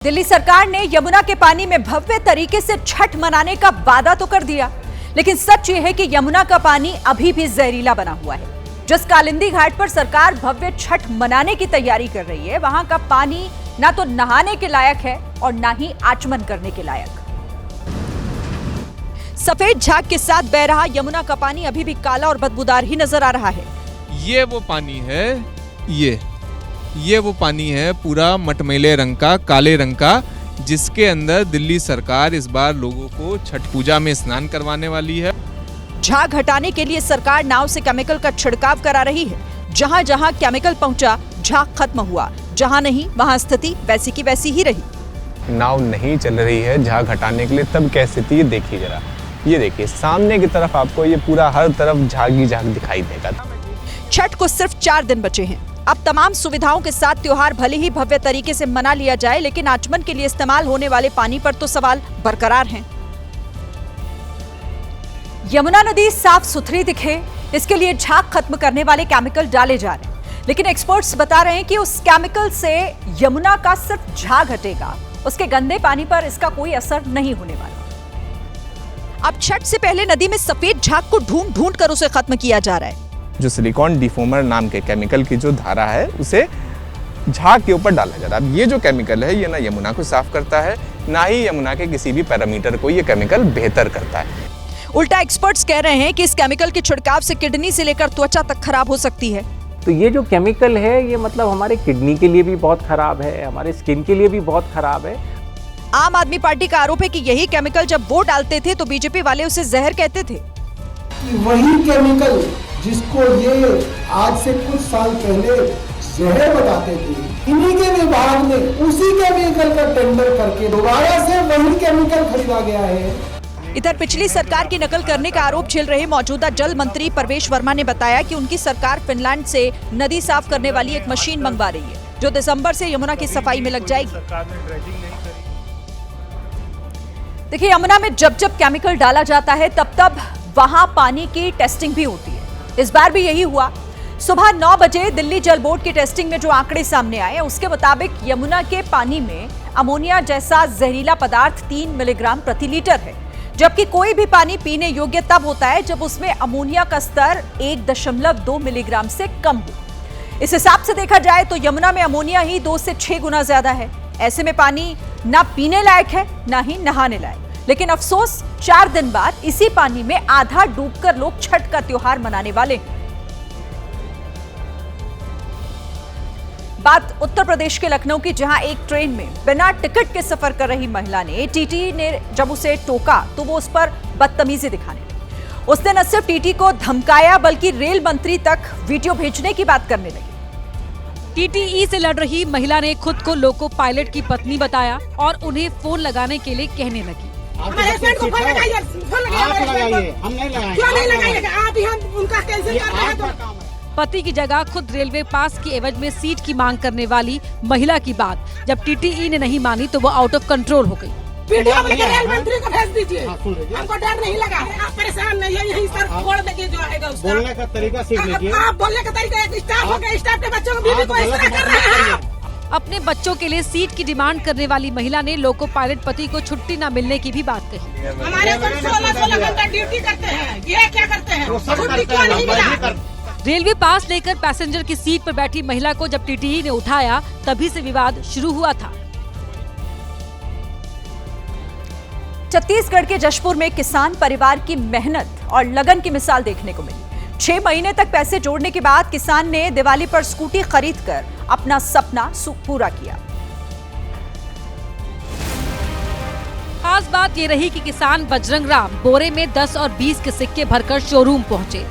दिल्ली सरकार ने यमुना के पानी में भव्य तरीके से छठ मनाने का वादा तो कर दिया, लेकिन सच ये है कि यमुना का पानी अभी भी जहरीला बना हुआ है। जिस कालिंदी घाट पर सरकार भव्य छठ मनाने की तैयारी कर रही है, वहां का पानी ना तो नहाने के लायक है और ना ही आचमन करने के लायक। सफेद झाग के साथ बह रहा यमुना का पानी अभी भी काला और बदबूदार ही नजर आ रहा है। ये वो पानी है, ये वो पानी है पूरा मटमैले रंग का, काले रंग का, जिसके अंदर दिल्ली सरकार इस बार लोगों को छठ पूजा में स्नान करवाने वाली है। झाग हटाने के लिए सरकार नाव से केमिकल का छिड़काव करा रही है। जहां जहां केमिकल पहुंचा, झाग खत्म हुआ, जहां नहीं वहां स्थिति वैसी की वैसी ही रही। नाव नहीं चल रही है झाग हटाने के लिए, तब क्या स्थिति है देखिए जरा। ये देखिए सामने की तरफ आपको ये पूरा हर तरफ झाग ही झाग दिखाई देगा। छठ को सिर्फ 4 दिन बचे हैं। अब तमाम सुविधाओं के साथ त्योहार भले ही भव्य तरीके से मना लिया जाए, लेकिन आचमन के लिए इस्तेमाल होने वाले पानी पर तो सवाल बरकरार हैं। यमुना नदी साफ सुथरी दिखे, इसके लिए झाग खत्म करने वाले केमिकल डाले जा रहे हैं, लेकिन एक्सपर्ट्स बता रहे हैं कि उस केमिकल से यमुना का सिर्फ झाग हटेगा, उसके गंदे पानी पर इसका कोई असर नहीं होने वाला। अब छठ से पहले नदी में सफेद झाग को ढूंढ ढूंढ कर उसे खत्म किया जा रहा है। जो सिलिकॉन डिफोमर नाम के केमिकल की जो धारा है, उसे झाग के ऊपर डाला जा रहा है। अब ये जो केमिकल है, ये ना यमुना को साफ करता है, ना ही यमुना के किसी भी पैरामीटर को ये केमिकल बेहतर करता है। उल्टा एक्सपर्ट्स कह रहे हैं कि इस केमिकल के छिड़काव से किडनी से लेकर त्वचा तक खराब हो सकती है। तो ये जो केमिकल है, ये मतलब हमारे किडनी के लिए भी बहुत खराब है, हमारे स्किन के लिए भी बहुत खराब है। आम आदमी पार्टी का आरोप है कि यही केमिकल जब वो डालते थे तो बीजेपी वाले उसे जहर कहते थे। वही केमिकल जिसको ये आज से कुछ साल पहले जहर बताते थे, इन्हीं के विभाग ने उसी केमिकल का टेंडर करके दोबारा से वही केमिकल खरीदा गया है। इधर पिछली सरकार की नकल करने का आरोप झेल रहे मौजूदा जल मंत्री परवेश वर्मा ने बताया कि उनकी सरकार फिनलैंड से नदी साफ करने वाली एक मशीन मंगवा रही है, जो दिसंबर से यमुना की सफाई में लग जाएगी। देखिए, यमुना में जब जब केमिकल डाला जाता है, तब तब वहां पानी की टेस्टिंग भी होती है। इस बार भी यही हुआ। सुबह 9 बजे दिल्ली जल बोर्ड की टेस्टिंग में जो आंकड़े सामने आए, उसके मुताबिक यमुना के पानी में अमोनिया जैसा जहरीला पदार्थ 3 मिलीग्राम प्रति लीटर है, जबकि कोई भी पानी पीने योग्य तब होता है जब उसमें अमोनिया का स्तर 1.2 मिलीग्राम से कम हो। इस हिसाब से देखा जाए तो यमुना में अमोनिया ही 2 से 6 गुना ज्यादा है। ऐसे में पानी ना पीने लायक है, ना ही नहाने लायक। लेकिन अफसोस, 4 दिन बाद इसी पानी में आधा डूबकर लोग छठ का त्योहार मनाने वाले हैं। बात उत्तर प्रदेश के लखनऊ की, जहां एक ट्रेन में बिना टिकट के सफर कर रही महिला ने टीटी ने जब उसे टोका तो वो उस पर बदतमीजी दिखाने लगी। उसने न सिर्फ टीटी को धमकाया, बल्कि रेल मंत्री तक वीडियो भेजने की बात करने लगी। टीटीई से लड़ रही महिला ने खुद को लोको पायलट की पत्नी बताया और उन्हें फोन लगाने के लिए कहने लगी। हमारे हस्बैंड को फोन लगाइए, हम नहीं लगाएंगे। क्यों नहीं लगाएंगे? आप ही हम उनका कैंसिल कर रहे हैं तो। पति की जगह खुद रेलवे पास की एवज में सीट की मांग करने वाली महिला की बात जब टीटीई ने नहीं मानी तो वो आउट ऑफ कंट्रोल हो गई। वीडियो रेल मंत्री को भेज दीजिए, हमको डर नहीं लगा है। आप परेशान नहीं है, यही सर छोड़ देंगे जो आएगा उसका। बोलने का तरीका सीख लीजिए। आप बोलने का तरीका, स्टाफ हो गया, स्टाफ के बच्चों को बीवी को इस तरह कर रहे हैं। अपने बच्चों के लिए सीट की डिमांड करने वाली महिला ने लोको पायलट पति को छुट्टी न मिलने की भी बात कही। हमारे 16 घंटा ड्यूटी करते हैं, ये क्या करते हैं? छुट्टी क्यों नहीं मिला? रेलवे पास लेकर पैसेंजर की सीट पर बैठी महिला को जब टीटीई ने उठाया, तभी से विवाद शुरू हुआ था। छत्तीसगढ़ के जशपुर में किसान परिवार की मेहनत और लगन की मिसाल देखने को मिली। 6 महीने तक पैसे जोड़ने के बाद किसान ने दिवाली पर स्कूटी खरीदकर अपना सपना पूरा किया। खास बात ये रही कि किसान बजरंग राम बोरे में 10 और 20 के सिक्के भरकर शोरूम पहुंचे,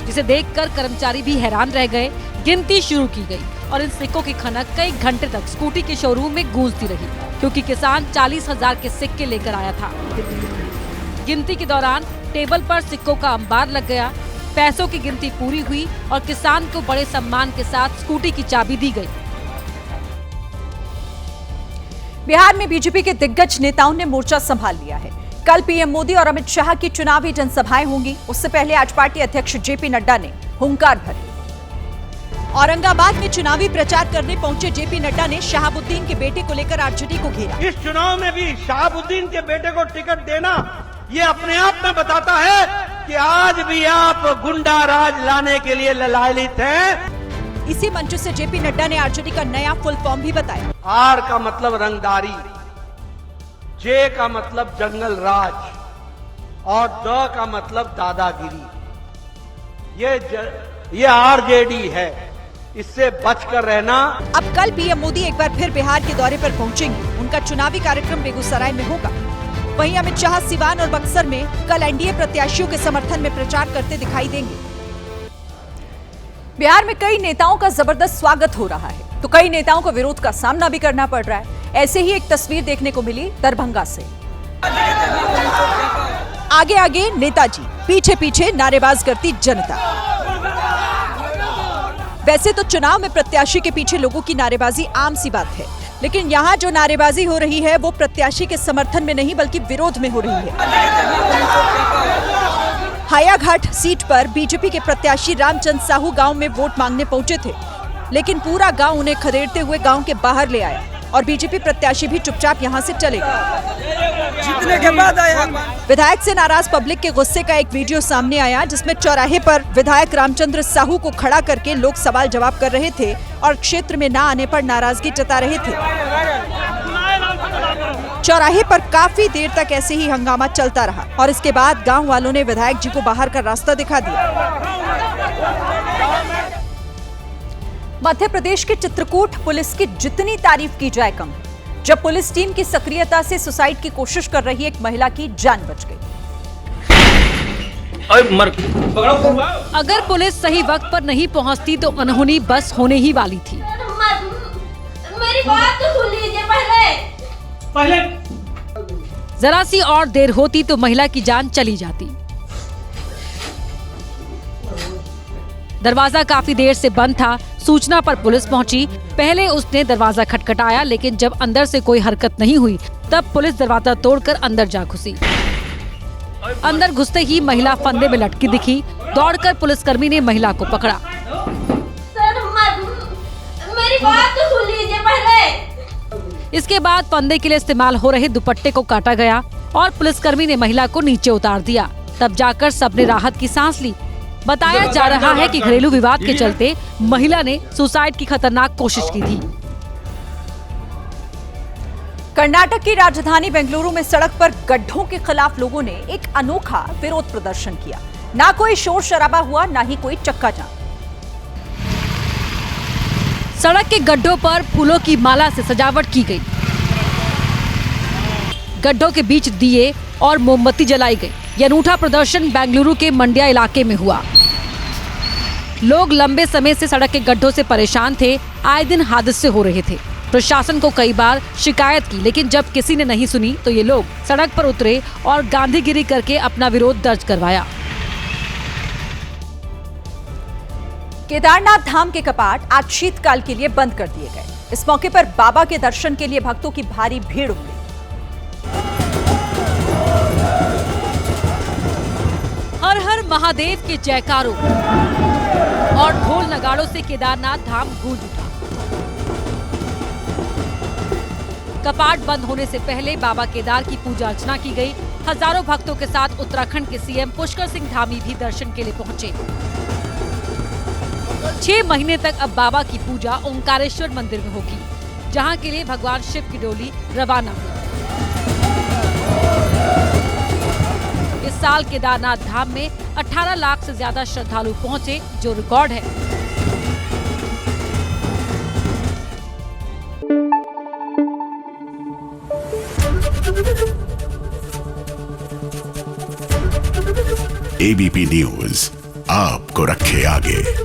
जिसे देखकर कर्मचारी भी हैरान रह गए। गिनती शुरू की गई और इन सिक्कों की खनक कई घंटे तक स्कूटी के शोरूम में गूंजती रही, क्योंकि किसान 40,000 के सिक्के लेकर आया था। गिनती के दौरान टेबल पर सिक्कों का अंबार लग गया। पैसों की गिनती पूरी हुई और किसान को बड़े सम्मान के साथ स्कूटी की चाबी दी गई। बिहार में बीजेपी के दिग्गज नेताओं ने मोर्चा संभाल लिया है। कल पीएम मोदी और अमित शाह की चुनावी जनसभाएं होंगी। उससे पहले आज पार्टी अध्यक्ष जेपी नड्डा ने हुंकार भरी। औरंगाबाद में चुनावी प्रचार करने पहुंचे जेपी नड्डा ने शहाबुद्दीन के बेटे को लेकर आरजेडी को घेरा। इस चुनाव में भी शहाबुद्दीन के बेटे को टिकट देना ये अपने आप में बताता है कि आज भी आप गुंडा राज लाने के लिए ललायित हैं। इसी मंच से जेपी नड्डा ने आरजेडी का नया फुल फॉर्म भी बताया। आर का मतलब रंगदारी, जे का मतलब जंगल राज और द का मतलब दादागिरी। ये आरजेडी है, इससे बचकर रहना। अब कल पीएम मोदी एक बार फिर बिहार के दौरे पर पहुंचेंगे। उनका चुनावी कार्यक्रम बेगूसराय में होगा। वहीं अमित शाह सिवान और बक्सर में कल एनडीए प्रत्याशियों के समर्थन में प्रचार करते दिखाई देंगे। बिहार में कई नेताओं का जबरदस्त स्वागत हो रहा है, तो कई नेताओं को विरोध का सामना भी करना पड़ रहा है। ऐसे ही एक तस्वीर देखने को मिली दरभंगा से। आगे आगे नेताजी, पीछे पीछे नारेबाज करती जनता। वैसे तो चुनाव में प्रत्याशी के पीछे लोगों की नारेबाजी आम सी बात है, लेकिन यहाँ जो नारेबाजी हो रही है वो प्रत्याशी के समर्थन में नहीं बल्कि विरोध में हो रही है। हायाघाट सीट पर बीजेपी के प्रत्याशी रामचंद्र साहू गांव में वोट मांगने पहुंचे थे, लेकिन पूरा गांव उन्हें खदेड़ते हुए गांव के बाहर ले आया और बीजेपी प्रत्याशी भी चुपचाप यहां से चले गए। जीतने के बाद आया। विधायक से नाराज पब्लिक के गुस्से का एक वीडियो सामने आया, जिसमें चौराहे पर विधायक रामचंद्र साहू को खड़ा करके लोग सवाल जवाब कर रहे थे और क्षेत्र में न आने पर नाराजगी जता रहे थे। चौराहे पर काफी देर तक ऐसे ही हंगामा चलता रहा और इसके बाद गांव वालों ने विधायक जी को बाहर का रास्ता दिखा दिया। मध्य प्रदेश के चित्रकूट पुलिस की जितनी तारीफ की जाए कम। जब पुलिस टीम की सक्रियता से सुसाइड की कोशिश कर रही एक महिला की जान बच गई। अगर पुलिस सही वक्त पर नहीं पहुंचती तो अनहोनी बस होने ही वाली थी। मेरी बात तो सुन लीजिए पहले। जरा सी और देर होती तो महिला की जान चली जाती। दरवाजा काफी देर से बंद था। सूचना पर पुलिस पहुंची। पहले उसने दरवाजा खटखटाया, लेकिन जब अंदर से कोई हरकत नहीं हुई तब पुलिस दरवाजा तोड़कर अंदर जा घुसी। अंदर घुसते ही महिला फंदे में लटकी दिखी। दौड़कर पुलिसकर्मी ने महिला को पकड़ा। सर मेरी बात तो सुन लीजिए पहले। इसके बाद फंदे के लिए इस्तेमाल हो रहे दुपट्टे को काटा गया और पुलिसकर्मी ने महिला को नीचे उतार दिया। तब जाकर सबने राहत की सांस ली। बताया जा रहा है कि घरेलू विवाद के चलते महिला ने सुसाइड की खतरनाक कोशिश की थी। कर्नाटक की राजधानी बेंगलुरु में सड़क पर गड्ढों के खिलाफ लोगों ने एक अनोखा विरोध प्रदर्शन किया। ना कोई शोर शराबा हुआ, ना ही कोई चक्का जाम। सड़क के गड्ढों पर फूलों की माला से सजावट की गई। गड्ढों के बीच दिए और मोमबत्ती जलाई गई। यह अनूठा प्रदर्शन बेंगलुरु के मंडिया इलाके में हुआ। लोग लंबे समय से सड़क के गड्ढों से परेशान थे। आए दिन हादसे हो रहे थे। प्रशासन को कई बार शिकायत की, लेकिन जब किसी ने नहीं सुनी तो ये लोग सड़क पर उतरे और गांधीगिरी करके अपना विरोध दर्ज करवाया। केदारनाथ धाम के कपाट आज शीतकाल के लिए बंद कर दिए गए। इस मौके पर बाबा के दर्शन के लिए भक्तों की भारी भीड़ उमड़ी। हर हर महादेव के जयकारों और ढोल नगाड़ों से केदारनाथ धाम गूंज उठा। कपाट बंद होने से पहले बाबा केदार की पूजा अर्चना की गई। हजारों भक्तों के साथ उत्तराखंड के सीएम पुष्कर सिंह धामी भी दर्शन के लिए पहुंचे। 6 महीने तक अब बाबा की पूजा ओंकारेश्वर मंदिर में होगी, जहां के लिए भगवान शिव की डोली रवाना हुई। इस साल केदारनाथ धाम में 18 लाख से ज्यादा श्रद्धालु पहुंचे, जो रिकॉर्ड है। एबीपी न्यूज आपको रखे आगे।